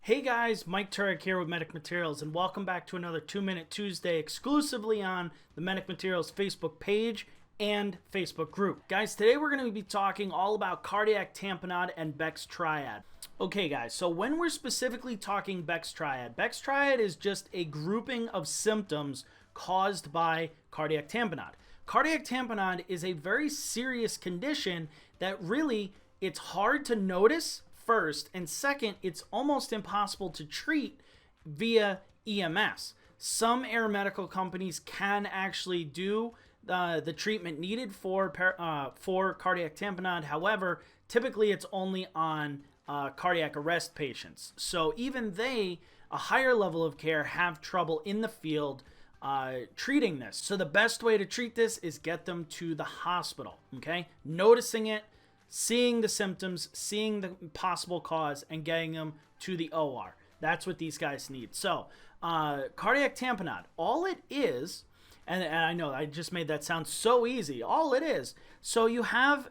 Hey guys, Mike Turek here with Medic Materials, and welcome back to another 2-Minute Tuesday exclusively on the Medic Materials Facebook page and Facebook group. Guys, today we're going to be talking all about cardiac tamponade and Beck's Triad. Okay guys, so when we're specifically talking Beck's Triad is just a grouping of symptoms caused by cardiac tamponade. Cardiac tamponade is a very serious condition that really, it's hard to notice first, and second, it's almost impossible to treat via EMS. Some aeromedical companies can actually do the treatment needed for cardiac tamponade. However, typically it's only on cardiac arrest patients. So even they, a higher level of care, have trouble in the field treating this. So the best way to treat this is get them to the hospital, okay? Noticing it, seeing the symptoms, seeing the possible cause, and getting them to the OR. That's what these guys need. So, cardiac tamponade, all it is, and I know I just made that sound so easy, all it is, so you have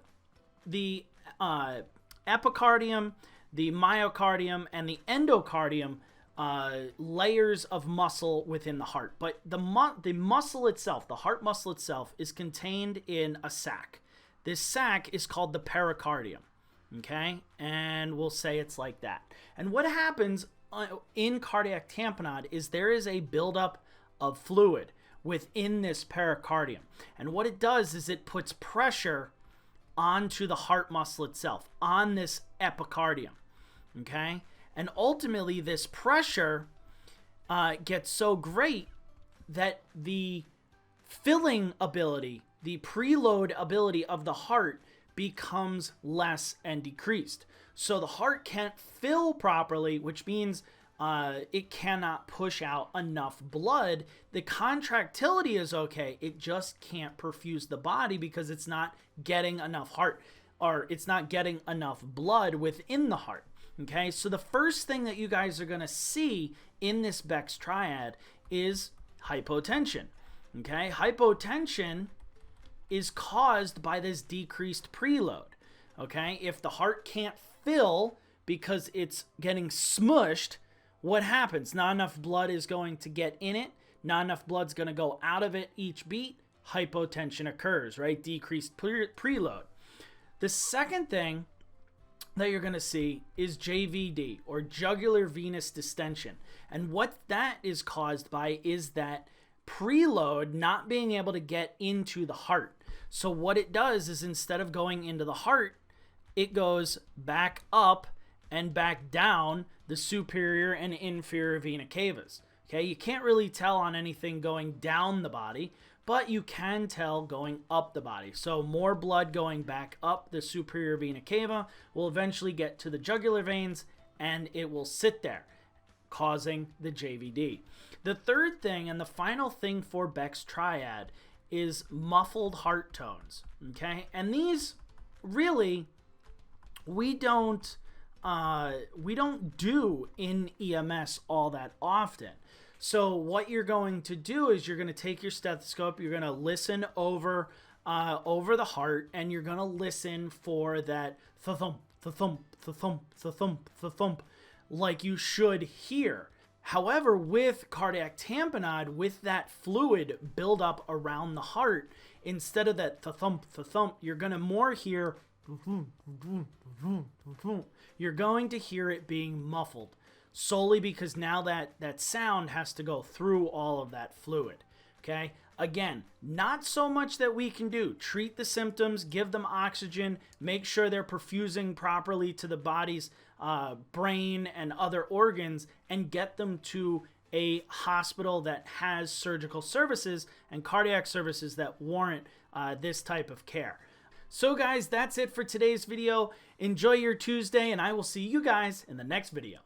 the epicardium, the myocardium, and the endocardium layers of muscle within the heart. But the muscle itself, the heart muscle itself, is contained in a sac. This sac is called the pericardium, okay? And we'll say it's like that. And what happens in cardiac tamponade is there is a buildup of fluid within this pericardium. And what it does is it puts pressure onto the heart muscle itself, on this epicardium, okay? And ultimately, this pressure gets so great that the filling ability, the preload ability of the heart becomes less and decreased. So the heart can't fill properly, which means it cannot push out enough blood. The contractility is okay. It just can't perfuse the body because it's not getting enough it's not getting enough blood within the heart. Okay, so the first thing that you guys are going to see in this Beck's Triad is hypotension. Okay, hypotension is caused by this decreased preload. Okay, if the heart can't fill because it's getting smushed, what happens? Not enough blood is going to get in it, not enough blood's going to go out of it each beat, hypotension occurs, right? Decreased preload. The second thing that you're going to see is JVD, or jugular venous distension. And what that is caused by is that preload not being able to get into the heart. So what it does is, instead of going into the heart, it goes back up and back down the superior and inferior vena cavas. Okay, you can't really tell on anything going down the body, but you can tell going up the body. So more blood going back up the superior vena cava will eventually get to the jugular veins, and it will sit there, causing the JVD. The third thing and the final thing for Beck's Triad is muffled heart tones, okay? And these really we don't do in EMS all that often. So what you're going to do is you're going to take your stethoscope, you're going to listen over the heart, and you're going to listen for that thump, thump, thump, thump, thump, like you should hear. However, with cardiac tamponade, with that fluid build up around the heart, instead of that thump, you're going to more hear, you're going to hear it being muffled, solely because now that sound has to go through all of that fluid, okay? Again, not so much that we can do. Treat the symptoms, give them oxygen, make sure they're perfusing properly to the body's brain and other organs, and get them to a hospital that has surgical services and cardiac services that warrant this type of care. So guys, that's it for today's video. Enjoy your Tuesday, and I will see you guys in the next video.